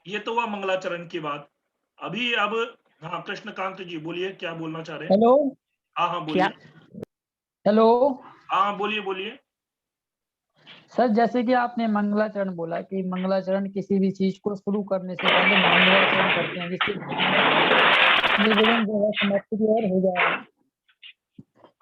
ये तो हुआ मंगलाचरण की बात। अभी अब हाँ, कृष्णकांत जी बोलिए, क्या बोलना चाह रहे हैं? हेलो। हाँ, हाँ, क्या? बोलिए। हेलो। हाँ, बोलिए, बोलिए। सर, जैसे कि आपने मंगलाचरण बोला कि मंगलाचरण किसी भी चीज को शुरू करने से पहले मंगलाचरण करते हैं, जिससे निर्विघ्न जो है समाप्ति की ओर हो जाए।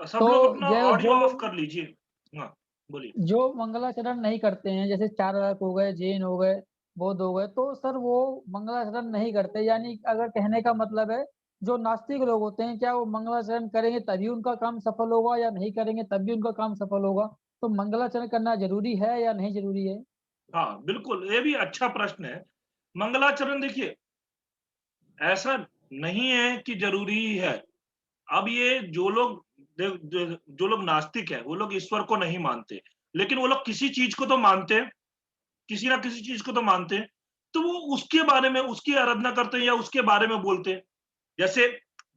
सब तो लोग अपना जो ऑडियो जो ऑफ लोग कर लीजिए। हाँ, बोलिए। जो मंगलाचरण नहीं करते हैं, जैसे चारवाक हो गए, जैन हो गए, बौद्ध हो गए, तो सर वो मंगलाचरण नहीं करते, यानी अगर कहने का मतलब है जो नास्तिक लोग होते हैं, क्या वो मंगलाचरण करेंगे तभी उनका काम सफल होगा, या नहीं करेंगे तब भी उनका काम सफल होगा? तो मंगलाचरण करना जरूरी है या नहीं जरूरी है? हाँ, बिल्कुल, ये भी अच्छा प्रश्न है। मंगलाचरण देखिए, ऐसा नहीं है कि ज़रूरी ही है। अब ये जो लोग नास्तिक हैं, वो लोग ईश्वर को नहीं मानते, लेकिन वो लोग किसी चीज़ को तो मानते हैं, किसी ना किसी चीज़ को तो मानते हैं, तो वो उसके बारे में उसकी आराधना करते हैं या उसके बारे में बोलते हैं। जैसे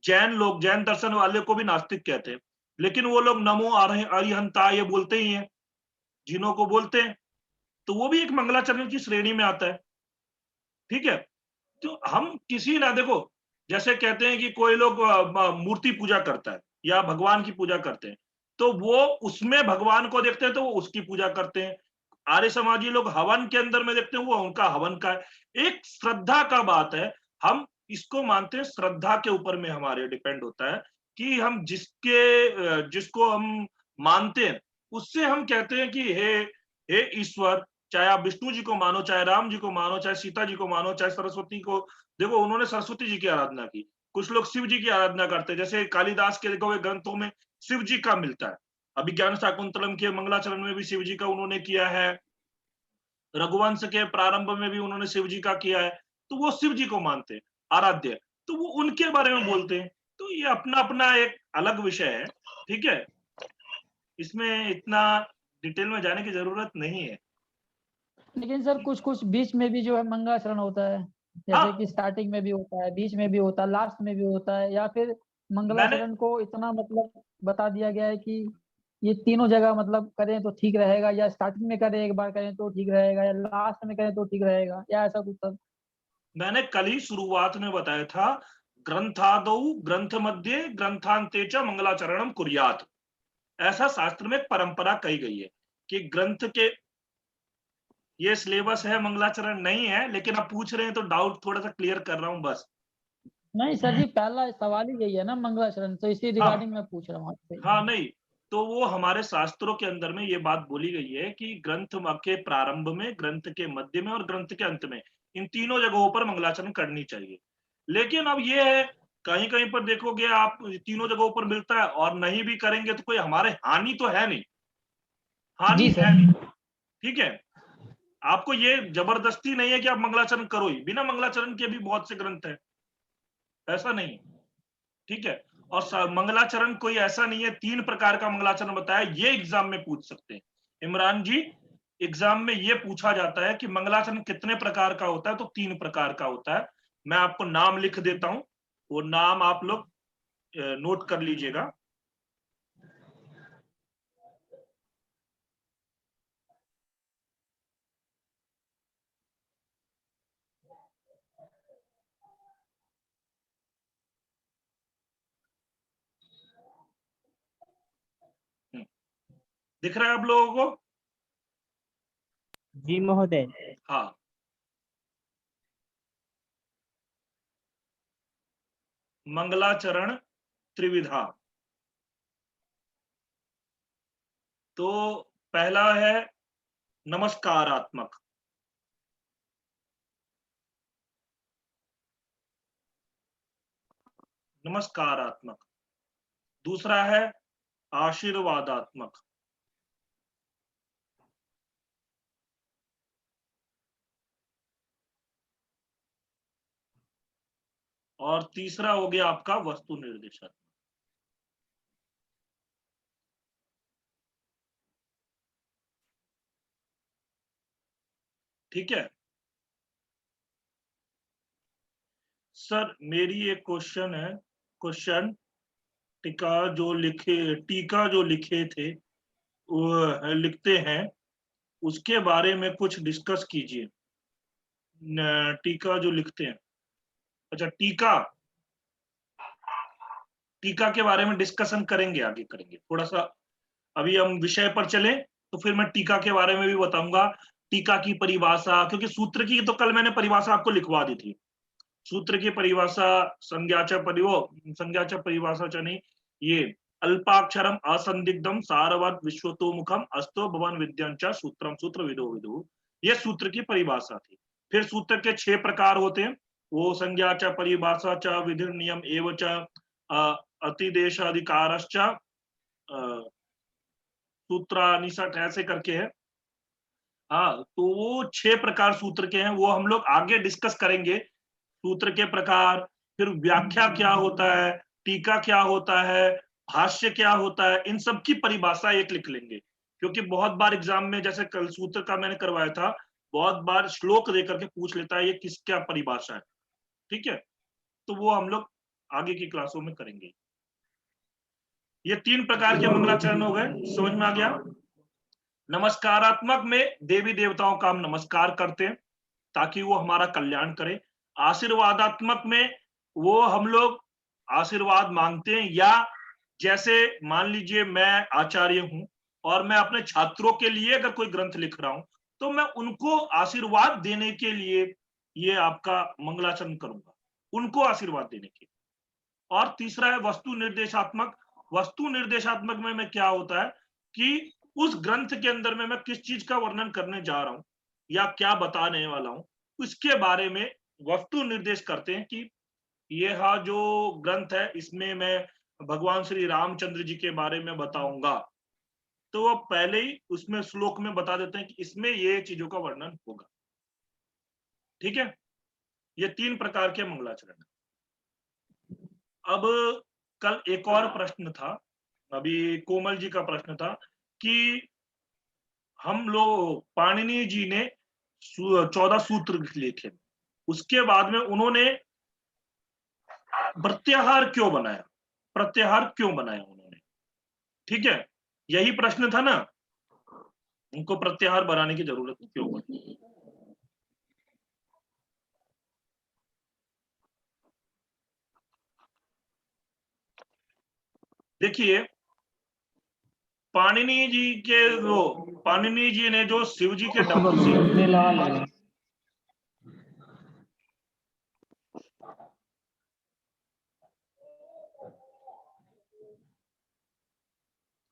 जैन लोग, जैन दर्शन वाले को भी नास्तिक कहते हैं, लेकिन वो लोग नमो अरिहंताय ये बोलते ही हैं, जिनों को बोलते हैं, तो वो भी एक मंगलाचरण की श्रेणी में आता है, ठीक है? तो हम किसी ना देखो, जैसे कहते हैं कि कोई लोग मूर्ति पूजा करता है या भगवान की पूजा करते हैं, तो वो उसमें भगवान को देखते हैं तो वो उसकी पूजा करते हैं। आर्य समाजी लोग हवन के अंदर में देखते हैं, वो उनका हवन का है। एक श्रद्धा का बात है, हम इसको मानते हैं, श्रद्धा के ऊपर में हमारे डिपेंड होता है कि हम जिसको हम मानते हैं, उससे हम कहते हैं कि हे ईश्वर, चाहे आप विष्णु जी को मानो, चाहे राम जी को मानो, चाहे सीता जी को मानो, चाहे सरस्वती को, देखो उन्होंने सरस्वती जी की आराधना की। कुछ लोग शिव जी की आराधना करते हैं, जैसे कालिदास के लिखे हुए ग्रंथों में शिव जी का मिलता है। अभिज्ञान शाकुंतलम के मंगलाचरण में भी शिव जी का उन्होंने किया है, रघुवंश के प्रारंभ में भी उन्होंने शिव जी का किया है, तो वो शिव जी को मानते हैं आराध्य, तो वो उनके बारे में बोलते हैं। तो ये अपना अपना एक अलग विषय है, ठीक है? इसमें इतना डिटेल में जाने की जरूरत नहीं है। लेकिन सर कुछ कुछ बीच में भी जो है मंगलाचरण होता है, जैसे हाँ, कि स्टार्टिंग में भी होता है, बीच में भी होता है, लास्ट में भी होता है, या फिर मैंने मंगलाचरण को इतना मतलब बता दिया गया है कि ये तीनों जगह मतलब करें तो ठीक रहेगा, या स्टार्टिंग में करें एक बार करें तो ठीक रहेगा, या लास्ट में करें तो ठीक रहेगा, या ऐसा कुछ सर? मैंने कल ही शुरुआत में बताया था, ग्रंथादौ ग्रंथ मध्य ग्रंथांते च मंगलाचरणम कुर्यात। ऐसा शास्त्र में परंपरा कही गई है कि ग्रंथ के ये सिलेबस है, मंगलाचरण नहीं है, लेकिन आप पूछ रहे हैं तो डाउट थोड़ा सा क्लियर कर रहा हूं बस। नहीं सर जी, पहला सवाल ही यही है ना मंगलाचरण, तो इसी हाँ, रिगार्डिंग मैं पूछ रहा हूँ आपसे। हाँ, नहीं, तो वो हमारे शास्त्रों के अंदर में ये बात बोली गई है कि ग्रंथ के प्रारंभ में, ग्रंथ के मध्य में और ग्रंथ के अंत में, इन तीनों जगहों पर मंगलाचरण करनी चाहिए। लेकिन अब ये है, कहीं कहीं पर देखोगे आप तीनों जगहों पर मिलता है, और नहीं भी करेंगे तो कोई हमारे हानि तो है नहीं, हानि जी है सर। नहीं, ठीक है? आपको ये जबरदस्ती नहीं है कि आप मंगलाचरण करो ही, बिना मंगलाचरण के भी बहुत से ग्रंथ है, ऐसा नहीं, ठीक है? और मंगलाचरण कोई ऐसा नहीं है, 3 प्रकार का मंगलाचरण बताया, ये एग्जाम में पूछ सकते हैं इमरान जी। एग्जाम में ये पूछा जाता है कि मंगलाचरण कितने प्रकार का होता है, तो 3 प्रकार का होता है। मैं आपको नाम लिख देता हूं, वो नाम आप लोग नोट कर लीजिएगा। दिख रहा है आप लोगों को? जी महोदय। हाँ, मंगलाचरण त्रिविधा। तो पहला है नमस्कारात्मक, नमस्कारात्मक। दूसरा है आशीर्वादात्मक। और तीसरा हो गया आपका वस्तु निर्देशक। ठीक है सर, मेरी एक क्वेश्चन है, क्वेश्चन टीका जो लिखे थे, वो लिखते हैं, उसके बारे में कुछ डिस्कस कीजिए। टीका जो लिखते हैं, अच्छा टीका के बारे में डिस्कशन करेंगे, आगे करेंगे थोड़ा सा। अभी हम विषय पर चले तो फिर मैं टीका के बारे में भी बताऊंगा, टीका की परिभाषा, क्योंकि सूत्र की तो कल मैंने परिभाषा आपको लिखवा दी थी। सूत्र की परिभाषा संज्ञाचा परिभाषा नहीं, ये अल्पाक्षरम असंदिग्धम सारवत विश्वतोमुखम अस्तो भवन विद्यांचा सूत्रम सूत्र विदो विदु, ये सूत्र की परिभाषा थी। फिर सूत्र के 6 प्रकार होते हैं, वो संज्ञाचा परिभाषा विधि नियम एवं अतिदेशाधिकारश्च सूत्रानिसट ऐसे करके है। हाँ, तो वो 6 प्रकार सूत्र के हैं, वो हम लोग आगे डिस्कस करेंगे। सूत्र के प्रकार, फिर व्याख्या क्या होता है, टीका क्या होता है, भाष्य क्या होता है, इन सब की परिभाषा एक लिख लेंगे। क्योंकि बहुत बार एग्जाम में, जैसे कल सूत्र का मैंने करवाया था, बहुत बार श्लोक देकर के पूछ लेता है ये किस क्या परिभाषा है। ठीक है, तो वो हम लोग आगे की क्लासों में करेंगे। ये 3 प्रकार के मंगलाचरण हो गए, समझ में आ गया। नमस्कारात्मक में देवी देवताओं का हम नमस्कार करते हैं ताकि वो हमारा कल्याण करें। आशीर्वादात्मक में वो हम लोग आशीर्वाद मांगते हैं, या जैसे मान लीजिए मैं आचार्य हूं और मैं अपने छात्रों के लिए अगर कोई ग्रंथ लिख रहा हूं तो मैं उनको आशीर्वाद देने के लिए ये आपका मंगलाचरण करूंगा, उनको आशीर्वाद देने के। और तीसरा है वस्तु निर्देशात्मक। वस्तु निर्देशात्मक में मैं क्या होता है कि उस ग्रंथ के अंदर में मैं किस चीज का वर्णन करने जा रहा हूं या क्या बताने वाला हूं, उसके बारे में वस्तु निर्देश करते हैं कि यह जो ग्रंथ है इसमें मैं भगवान श्री रामचंद्र जी के बारे में बताऊंगा, तो वो पहले ही उसमें श्लोक में बता देते हैं कि इसमें ये चीजों का वर्णन होगा। ठीक है, ये 3 प्रकार के मंगलाचरण। अब कल एक और प्रश्न था, अभी कोमल जी का प्रश्न था कि हम लोग पाणिनि जी ने 14 सूत्र लिखे, उसके बाद में उन्होंने प्रत्याहार क्यों बनाया, प्रत्याहार क्यों बनाया उन्होंने। ठीक है, यही प्रश्न था ना, उनको प्रत्याहार बनाने की जरूरत क्यों पड़ी। देखिए, पाणिनि जी के वो पाणिनि जी ने जो शिव जी के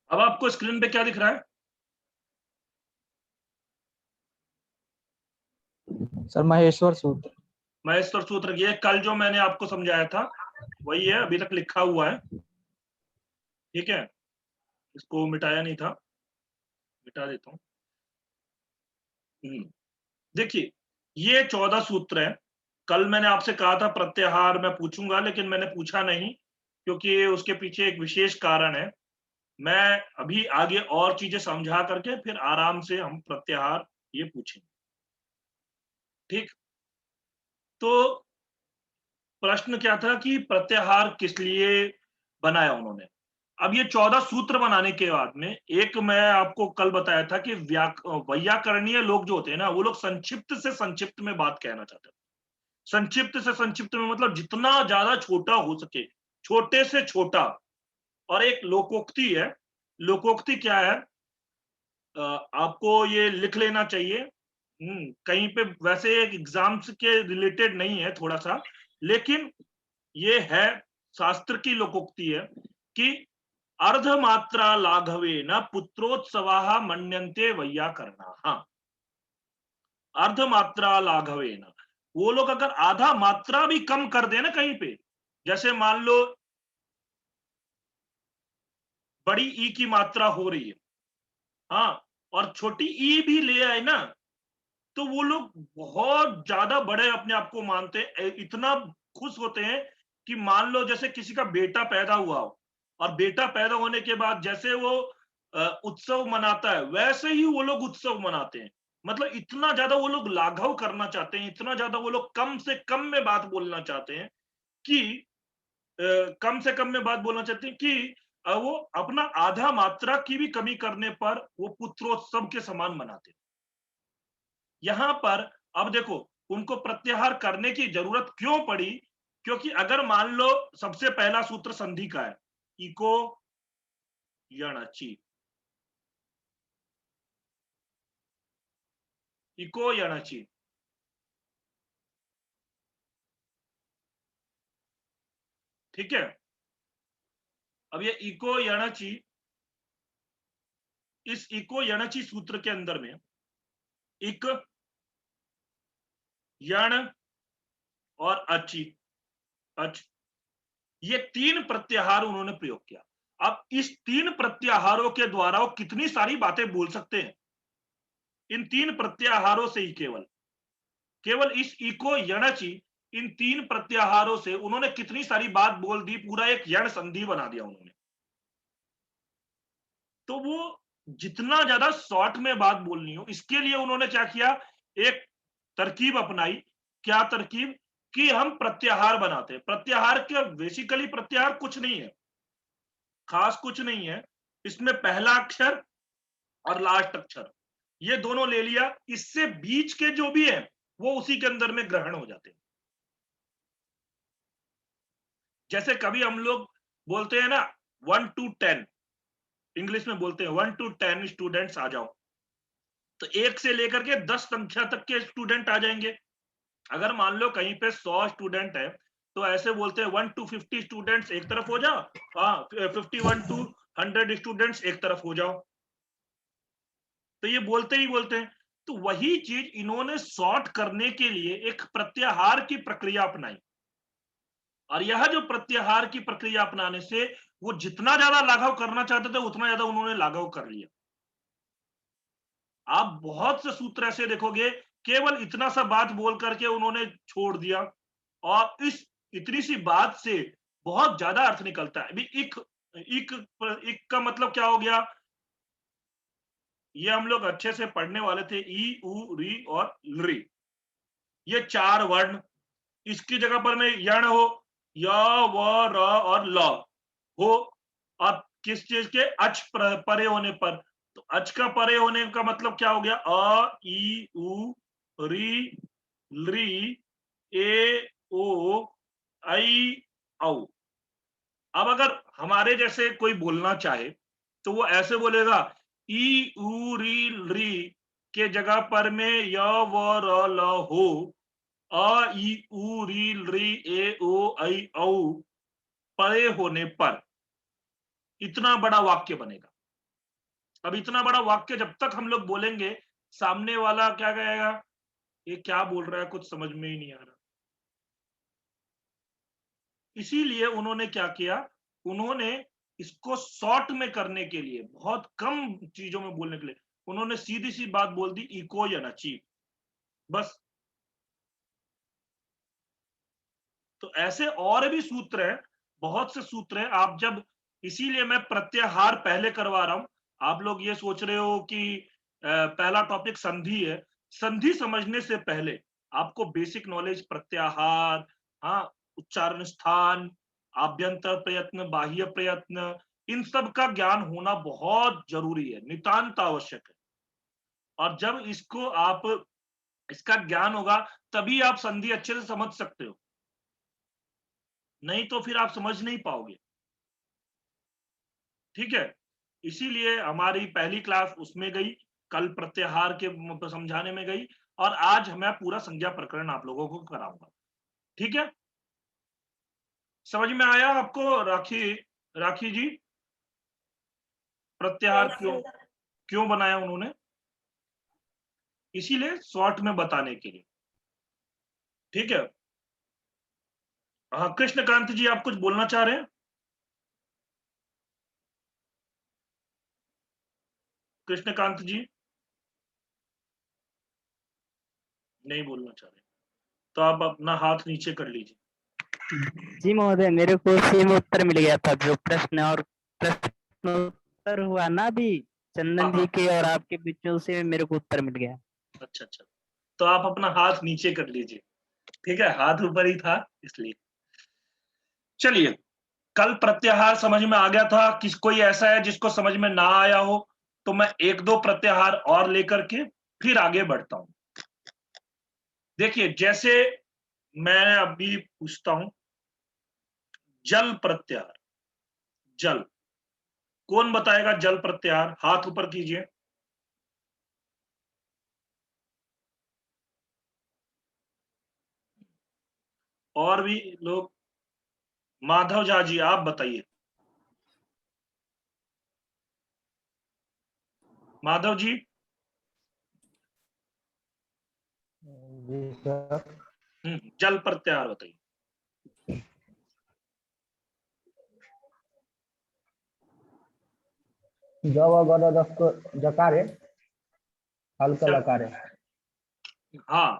अब आपको स्क्रीन पे क्या दिख रहा है सर? महेश्वर सूत्र। महेश्वर सूत्र, ये कल जो मैंने आपको समझाया था वही है, अभी तक लिखा हुआ है। ठीक है, इसको मिटाया नहीं था, मिटा देता हूं। देखिए, ये 14 सूत्र है। कल मैंने आपसे कहा था प्रत्याहार मैं पूछूंगा, लेकिन मैंने पूछा नहीं क्योंकि उसके पीछे एक विशेष कारण है। मैं अभी आगे और चीजें समझा करके फिर आराम से हम प्रत्याहार ये पूछेंगे। ठीक, तो प्रश्न क्या था कि प्रत्याहार किस लिए बनाया उन्होंने। अब ये 14 सूत्र बनाने के बाद में एक मैं आपको कल बताया था कि वैयाकरणीय लोग जो होते हैं ना, वो लोग संक्षिप्त से संक्षिप्त में बात कहना चाहते हैं। संक्षिप्त से संक्षिप्त में मतलब जितना ज्यादा छोटा हो सके, छोटे से छोटा। और एक लोकोक्ति है, लोकोक्ति क्या है, आपको ये लिख लेना चाहिए। कहीं पे वैसे एक एग्जाम्स के रिलेटेड नहीं है थोड़ा सा, लेकिन ये है शास्त्र की लोकोक्ति है कि अर्धमात्रा लाघवे न पुत्रोत्सवा मन्यन्ते वैयाकरणा। अर्धमात्रा लाघवे न, वो लोग अगर आधा मात्रा भी कम कर दे ना कहीं पे, जैसे मान लो बड़ी ई की मात्रा हो रही है, हाँ, और छोटी ई भी ले आए ना, तो वो लोग बहुत ज्यादा बड़े अपने आप को मानते हैं, इतना खुश होते हैं कि मान लो जैसे किसी का बेटा पैदा हुआ हो और बेटा पैदा होने के बाद जैसे वो उत्सव मनाता है, वैसे ही वो लोग उत्सव मनाते हैं। मतलब इतना ज्यादा वो लोग लाघव करना चाहते हैं, इतना ज्यादा वो लोग कम से कम में बात बोलना चाहते हैं कि कम से कम में बात बोलना चाहते हैं कि वो अपना आधा मात्रा की भी कमी करने पर वो पुत्रोत्सव के समान मनाते हैं। यहां पर अब देखो, उनको प्रत्याहार करने की जरूरत क्यों पड़ी? क्योंकि अगर मान लो सबसे पहला सूत्र संधि का है, इको यणचि, इको यणचि, ठीक है। अब ये इको यणचि, इस इको यणचि सूत्र के अंदर में इक, यण और अचि, अच, ये तीन प्रत्याहार उन्होंने प्रयोग किया। अब इस तीन प्रत्याहारों के द्वारा वो कितनी सारी बातें बोल सकते हैं, इन तीन प्रत्याहारों से ही केवल इस इको यणचि, इन तीन प्रत्याहारों से उन्होंने कितनी सारी बात बोल दी, पूरा एक यण संधि बना दिया उन्होंने। तो वो जितना ज्यादा शॉर्ट में बात बोलनी हो, इसके लिए उन्होंने क्या किया, एक तरकीब अपनाई। क्या तरकीब? कि हम प्रत्याहार बनाते हैं। प्रत्याहार के बेसिकली प्रत्याहार कुछ नहीं है, खास कुछ नहीं है, इसमें पहला अक्षर और लास्ट अक्षर ये दोनों ले लिया, इससे बीच के जो भी है वो उसी के अंदर में ग्रहण हो जाते हैं। जैसे कभी हम लोग बोलते हैं ना 1 to 10, इंग्लिश में बोलते हैं 1 to 10 स्टूडेंट्स आ जाओ, तो 1 से लेकर के 10 संख्या तक के स्टूडेंट आ जाएंगे। अगर मान लो कहीं पे 100 स्टूडेंट है तो ऐसे बोलते हैं 1 to 50 स्टूडेंट्स एक तरफ हो जाओ, 51 to 100 स्टूडेंट्स एक तरफ हो जाओ, तो ये बोलते ही बोलते हैं। तो वही चीज इन्होंने शॉर्ट करने के लिए एक प्रत्याहार की प्रक्रिया अपनाई, और यह जो प्रत्याहार की प्रक्रिया अपनाने से वो जितना ज्यादा लाघव करना चाहते थे उतना ज्यादा उन्होंने लाघव कर लिया। आप बहुत से सूत्र ऐसे देखोगे, केवल इतना सा बात बोल करके उन्होंने छोड़ दिया, और इस इतनी सी बात से बहुत ज्यादा अर्थ निकलता है। अभी इक का मतलब क्या हो गया, ये हम लोग अच्छे से पढ़ने वाले थे, ई उ री और लृ, ये चार वर्ण, इसकी जगह पर में यण हो, य व र और ल हो, और किस चीज के, अच परे होने पर, तो अच का परे होने का मतलब क्या हो गया, अ ई उ री लृ ए ओ ऐ औ। अब अगर हमारे जैसे कोई बोलना चाहे तो वो ऐसे बोलेगा, ई उ री लृ के जगह पर में य व र ल हो, अ ई उ री लृ ए ओ ऐ औ परे होने पर इतना बड़ा वाक्य बनेगा। अब इतना बड़ा वाक्य जब तक हम लोग बोलेंगे, सामने वाला क्या कहेगा, ये क्या बोल रहा है, कुछ समझ में ही नहीं आ रहा। इसीलिए उन्होंने क्या किया, उन्होंने इसको शॉर्ट में करने के लिए, बहुत कम चीजों में बोलने के लिए, उन्होंने सीधी सी बात बोल दी, इको यणचि, बस। तो ऐसे और भी सूत्र हैं, बहुत से सूत्र हैं। आप जब, इसीलिए मैं प्रत्याहार पहले करवा रहा हूं। आप लोग ये सोच रहे हो कि पहला टॉपिक संधि है, संधि समझने से पहले आपको बेसिक नॉलेज प्रत्याहार, हाँ, उच्चारण स्थान, आभ्यंतर प्रयत्न, बाह्य प्रयत्न, इन सब का ज्ञान होना बहुत जरूरी है, नितांत आवश्यक है। और जब इसको आप, इसका ज्ञान होगा तभी आप संधि अच्छे से समझ सकते हो, नहीं तो फिर आप समझ नहीं पाओगे। ठीक है, इसीलिए हमारी पहली क्लास उसमें गई, कल प्रत्याहार के समझाने में गई, और आज मैं पूरा संज्ञा प्रकरण आप लोगों को कराऊंगा। ठीक है, समझ में आया आपको राखी, राखी जी, प्रत्याहार क्यों क्यों बनाया उन्होंने, इसीलिए शॉर्ट में बताने के लिए। ठीक है, हाँ कृष्णकांत जी, आप कुछ बोलना चाह रहे हैं? कृष्णकांत जी नहीं बोलना चाह रहे, तो आप अपना हाथ नीचे कर लीजिए। जी महोदय, मेरे को सेम उत्तर मिल गया था, जो प्रश्न और प्रश्नोत्तर हुआ ना भी चंदन जी के और आपके बीचों से, मेरे को उत्तर मिल गया। अच्छा अच्छा, तो आप अपना हाथ नीचे कर लीजिए। ठीक है, हाथ ऊपर ही था इसलिए। चलिए, कल प्रत्याहार समझ में आ गया था, किस कोई ऐसा है जिसको समझ में ना आया हो तो मैं एक दो प्रत्याहार और लेकर के फिर आगे बढ़ता हूं। देखिए जैसे मैं अभी पूछता हूं, जल प्रत्याहार, जल, कौन बताएगा जल प्रत्याहार? हाथ ऊपर कीजिए। और भी लोग, माधव झा जी आप बताइए। माधव जी। जी सर। जल प्रत्याहार बताइए। जब अगर दस जकार है, हल्का लकार है। हाँ,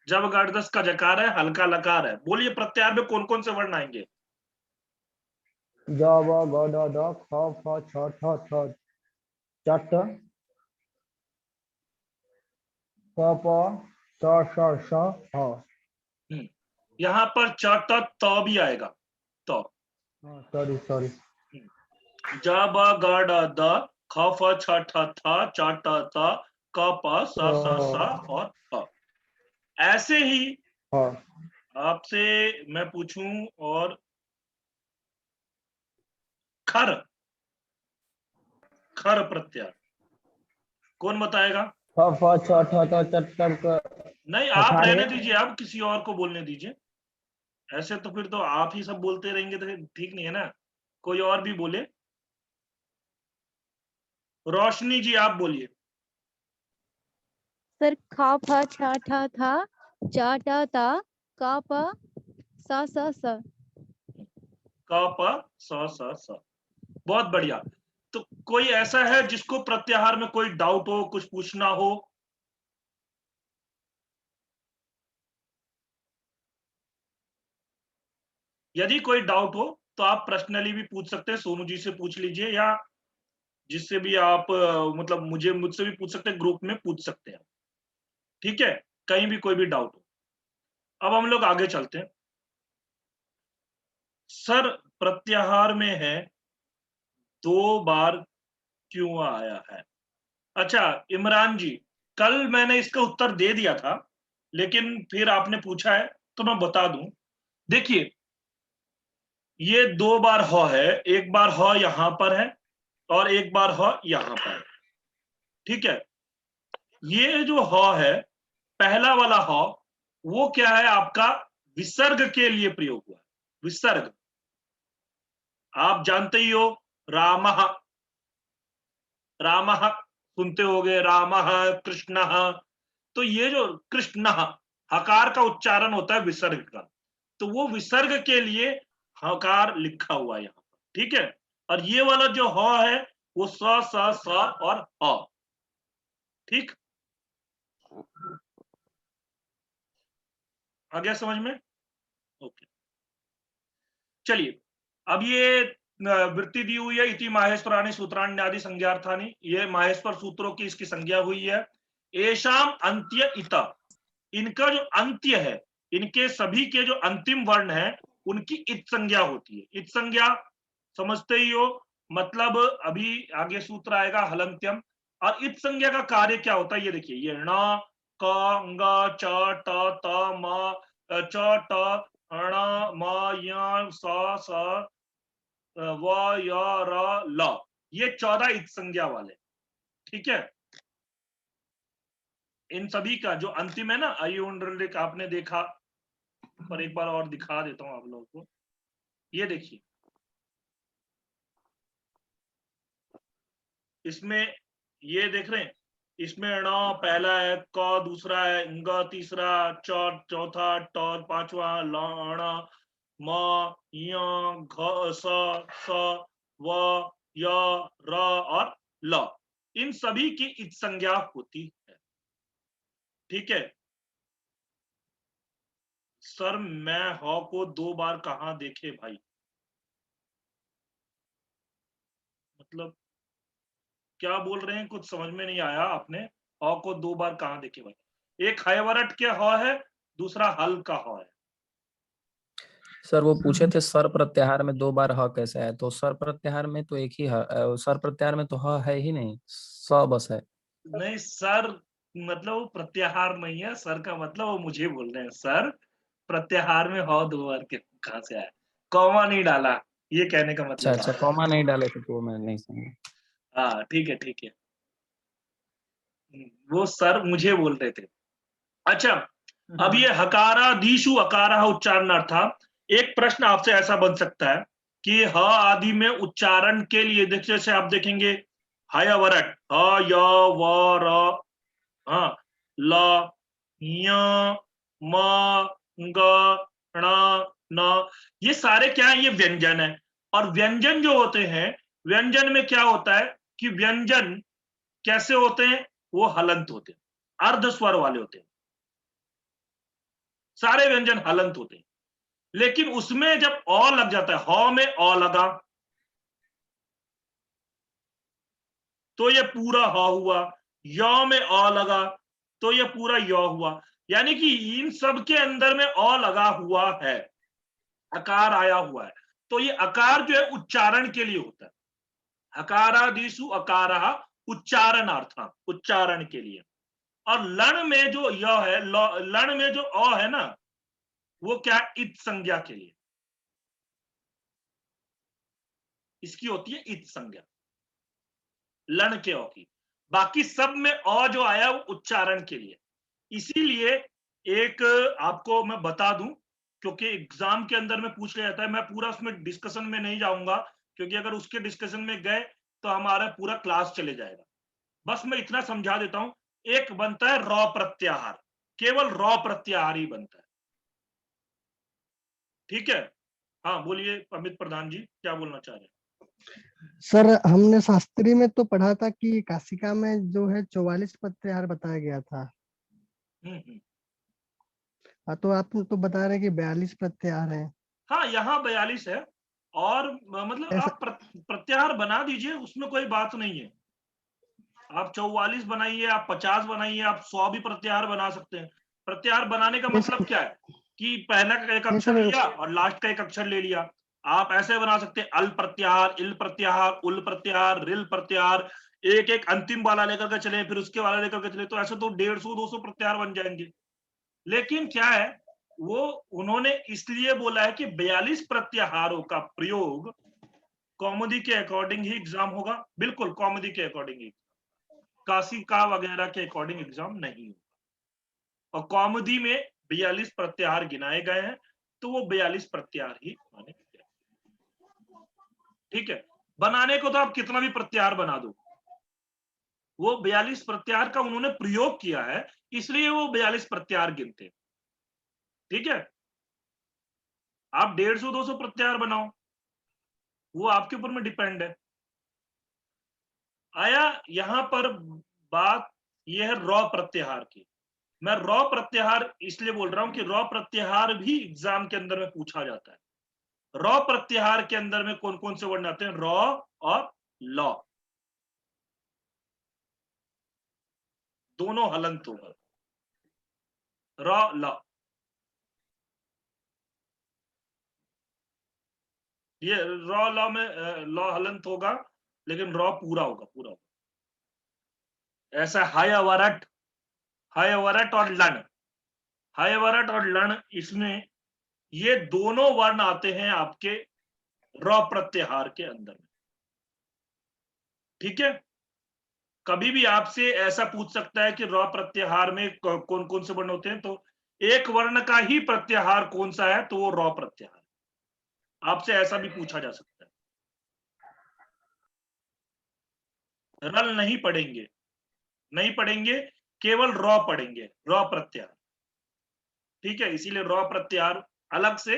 जब गर्दस का जकार है, हल्का लकार है। बोलिए प्रत्याहार में कौन कौन से वर्ण आएंगे? जब गड द ख फ छ ठ थ चट क प स स स ह। यहाँ पर च ट त भी आएगा, तो सॉरी सॉरी। जब गड द ख फ छ ठ थ च ट त क प स स स और थ। ऐसे ही हाँ आपसे मैं पूछूं, और खर, खर प्रत्याहार कौन बताएगा? ख फ छ ठ थ चट क नहीं, आप खखारे। रहने दीजिए, आप किसी और को बोलने दीजिए। ऐसे तो फिर तो आप ही सब बोलते रहेंगे तो ठीक नहीं है ना, कोई और भी बोले। रोशनी जी आप बोलिए। सर खा फा छा ठा था चा टा ता का प सा सा स। क प स स स। बहुत बढ़िया। तो कोई ऐसा है जिसको प्रत्याहार में कोई डाउट हो, कुछ पूछना हो? यदि कोई डाउट हो तो आप पर्सनली भी पूछ सकते हैं, सोनू जी से पूछ लीजिए, या जिससे भी आप मतलब मुझसे भी पूछ सकते हैं, ग्रुप में पूछ सकते हैं। ठीक है, कहीं भी कोई भी डाउट हो। अब हम लोग आगे चलते हैं। सर प्रत्याहार में है 2 बार क्यों आया है? अच्छा इमरान जी, कल मैंने इसका उत्तर दे दिया था, लेकिन फिर आपने पूछा है तो मैं बता दूं। देखिए ये 2 बार ह है, एक बार ह यहां पर है और एक बार ह यहां पर है। ठीक है, ये जो ह है, पहला वाला ह, वो क्या है आपका? विसर्ग के लिए प्रयोग हुआ है। विसर्ग, आप जानते ही हो, रामः, रामः सुनते होगे, रामः कृष्णः। तो ये जो कृष्णः, हकार का उच्चारण होता है विसर्ग का, तो वो विसर्ग के लिए हकार लिखा हुआ है यहाँ पर। ठीक है, और ये वाला जो ह है वो स स स और ह। ठीक, आ गया समझ में? ओके, चलिए। अब ये वृत्ति दी हुई है, इति माहेश्वराणि सूत्राण्यादि संज्ञार्थानि, ये माहेश्वर सूत्रों की इसकी संज्ञा हुई है। एषाम अंत्य इत, इनका जो अंत्य है, इनके सभी के जो अंतिम वर्ण है उनकी इत संज्ञा होती है। इत संज्ञा समझते ही हो, मतलब अभी आगे सूत्र आएगा हलंत्यम। और इत संज्ञा का कार्य क्या होता है ये देखिए, ये ण क ङ च ट त म च ट ण म य स स व य र ल, ये 14 इत संज्ञा वाले। ठीक है, इन सभी का जो अंतिम है ना, आयुंडलिक आपने देखा, पर एक बार और दिखा देता हूं आप लोगों को। ये देखिए, इसमें ये देख रहे हैं, इसमें ण पहला है, क दूसरा है, ङ तीसरा, च चौथा, ट पांचवा, ण म य घ स व य र और ल, इन सभी की इत संज्ञा होती है। ठीक है सर, मैं ह को 2 बार कहां देखे भाई? मतलब क्या बोल रहे हैं, कुछ समझ में नहीं आया आपने। ह को 2 बार कहां देखे भाई? एक हयवरट के ह है, दूसरा हल का ह है। सर वो पूछे थे स्वर प्रत्याहार में 2 बार ह कैसे है, तो स्वर प्रत्याहार में तो एक ही ह, स्वर प्रत्याहार में तो ह है ही नहीं, स बस है। नहीं सर, मतलब वो प्रत्याहार नहीं है, सर का मतलब वो मुझे बोल रहे हैं सर प्रत्याहार में हौ दो बार के कहाँ से आया, कॉमा नहीं डाला, ये कहने का अच्छा मतलब अच्छा, है। कॉमा नहीं डाले थे तो मैं नहीं समझा। हाँ ठीक है ठीक है। वो सर मुझे बोल रहे थे। अच्छा, अब ये हकारा दीशु अकारा उच्चारण था। एक प्रश्न आपसे ऐसा बन सकता है कि ह आदि में उच्चारण के लिए देखिए, जैसे आप देखेंगे हयवरट ह य व र, हाँ, ल य म ग ण न, ये सारे क्या है, ये व्यंजन है। और व्यंजन जो होते हैं, व्यंजन में क्या होता है कि व्यंजन कैसे होते हैं, वो हलंत होते हैं, अर्ध स्वर वाले होते हैं, सारे व्यंजन हलंत होते हैं। लेकिन उसमें जब अ लग जाता है, ह में अ लगा तो ये पूरा ह हुआ, य में अ लगा तो ये पूरा य हुआ। यानी कि इन सब के अंदर में अ लगा हुआ है, अकार आया हुआ है। तो ये अकार जो है उच्चारण के लिए होता है। हकारादिषु अकारः उच्चारणार्थम, उच्चारण के लिए। और लण में जो य है, लण में जो अ है ना, वो क्या है, इत संज्ञा के लिए, इसकी होती है इत संज्ञा, लण के अ की। बाकी सब में अ जो आया वो उच्चारण के लिए। इसीलिए एक आपको मैं बता दूं, क्योंकि एग्जाम के अंदर में पूछ लिया जाता है, मैं पूरा उसमें डिस्कशन में नहीं जाऊंगा, क्योंकि अगर उसके डिस्कशन में गए तो हमारा पूरा क्लास चले जाएगा। बस मैं इतना समझा देता हूं, एक बनता है रॉ प्रत्याहार, केवल रॉ प्रत्याहार ही बनता है। ठीक है, हाँ बोलिए अमित प्रधान जी, क्या बोलना चाह रहे हैं? सर हमने शास्त्री में तो पढ़ा था कि काशिका में जो है 44 प्रत्याहार बताया गया था। हम्म। तो आप तो बता रहे हैं कि 42 प्रत्याहार है। हाँ यहाँ 42 है, और मतलब ऐसा आप प्रत्याहार बना दीजिए, उसमें कोई बात नहीं है। आप 44 बनाइए, आप 50 बनाइए, आप 100 भी प्रत्याहार बना सकते हैं। प्रत्याहार बनाने का नहीं मतलब सर, क्या है कि पहला का एक नहीं अक्षर सर, लिया और लास्ट का एक अक्षर ले लिया। आप ऐसे बना सकते हैं, अल प्रत्याहार, इल प्रत्याहार, उल प्रत्याहार, रिल प्रत्याहार, एक एक अंतिम वाला लेकर के चले, फिर उसके वाला लेकर के चले, तो ऐसे तो 150-200 प्रत्याहार बन जाएंगे। लेकिन क्या है, वो उन्होंने इसलिए बोला है कि 42 प्रत्याहारों का प्रयोग कौमुदी के अकॉर्डिंग ही एग्जाम होगा, बिल्कुल कौमुदी के अकॉर्डिंग ही, काशिका वगैरह के अकॉर्डिंग एग्जाम नहीं होगा। और कौमुदी में 42 प्रत्याहार गिनाए गए हैं, तो वो 42 प्रत्याहार ही माने गए। ठीक है, बनाने को तो आप कितना भी प्रत्याहार बना दो, वो 42 प्रत्याहार का उन्होंने प्रयोग किया है, इसलिए वो 42 प्रत्याहार गिनते हैं। ठीक है, आप 150-200 प्रत्याहार बनाओ, वो आपके ऊपर में डिपेंड है। आया यहां पर बात, यह है रॉ प्रत्याहार की। मैं रॉ प्रत्याहार इसलिए बोल रहा हूं कि रॉ प्रत्याहार भी एग्जाम के अंदर में पूछा जाता है। रॉ प्रत्याहार के अंदर में कौन कौन से वर्ण आते हैं, रॉ और लॉ, दोनों हलंत होगा, रॉ लॉ। ये रॉ लॉ में लॉ हलंत होगा, लेकिन रॉ पूरा होगा, पूरा होगा। ऐसा हयवरट, हयवरट और लन, हयवरट और लन, इसमें ये दोनों वर्ण आते हैं आपके रॉ प्रत्याहार के अंदर में। ठीक है, कभी भी आपसे ऐसा पूछ सकता है कि रॉ प्रत्याहार में कौन कौन से वर्ण होते हैं, तो एक वर्ण का ही प्रत्याहार कौन सा है, तो वो रॉ प्रत्याहार, आपसे ऐसा भी पूछा जा सकता है। रल नहीं पढ़ेंगे, नहीं पढ़ेंगे, केवल रॉ पढ़ेंगे, रॉ प्रत्याहार। ठीक है, इसीलिए रॉ प्रत्याहार अलग से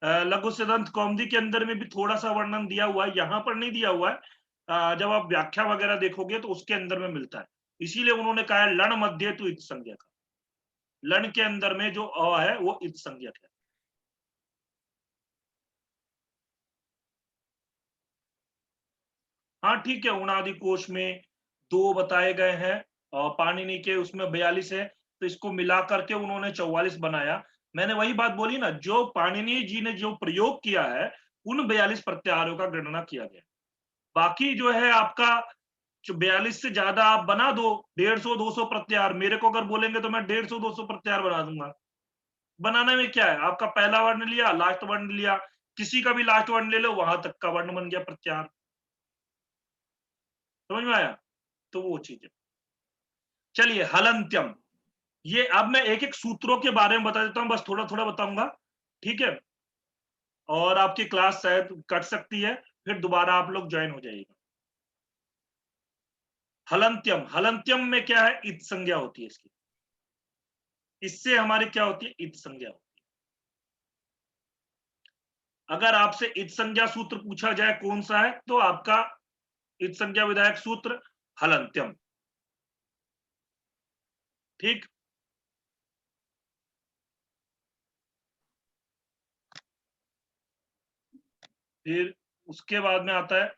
लघु सिद्धांत कौमुदी के अंदर में भी थोड़ा सा वर्णन दिया हुआ है, यहाँ पर नहीं दिया हुआ है। जब आप व्याख्या वगैरह देखोगे तो उसके अंदर में मिलता है। इसीलिए उन्होंने कहा है लण मध्य तो इत संज्ञक, लण के अंदर में जो अ है वो इत संज्ञक है। हाँ ठीक है, उणादि कोश में 2 बताए गए हैं और पाणिनि के उसमें 42 है, तो इसको मिला करके उन्होंने 44 बनाया। मैंने वही बात बोली ना, जो पाणिनि जी ने जो प्रयोग किया है, उन 42 प्रत्याहारों का गणना किया गया। बाकी जो है आपका 42 से ज्यादा आप बना दो, 150-200 प्रत्याहार। मेरे को अगर बोलेंगे तो मैं 150-200 प्रत्याहार बना दूंगा। बनाने में क्या है, आपका पहला वर्ण लिया, लास्ट वर्ण लिया, किसी का भी लास्ट वर्ण ले लो, वहां तक का वर्ण बन गया प्रत्याहार। समझ में आया? तो वो चीज है। चलिए हलंत्यम, ये अब मैं एक एक सूत्रों के बारे में बता देता हूं, बस थोड़ा थोड़ा बताऊंगा, ठीक है? और आपकी क्लास शायद कट सकती है, फिर दोबारा आप लोग ज्वाइन हो जाइएगा। हलंत्यम, हलंत्यम में क्या है, इत संज्ञा होती है इसकी। इससे हमारी क्या होती है, इत संज्ञा होती है। अगर आपसे इत संज्ञा सूत्र पूछा जाए कौन सा है, तो आपका इत संज्ञा विधायक सूत्र हलंत्यम। ठीक, फिर उसके बाद में आता है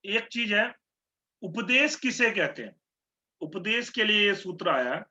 एक चीज है, उपदेश किसे कहते हैं। उपदेश के लिए ये सूत्र आया है,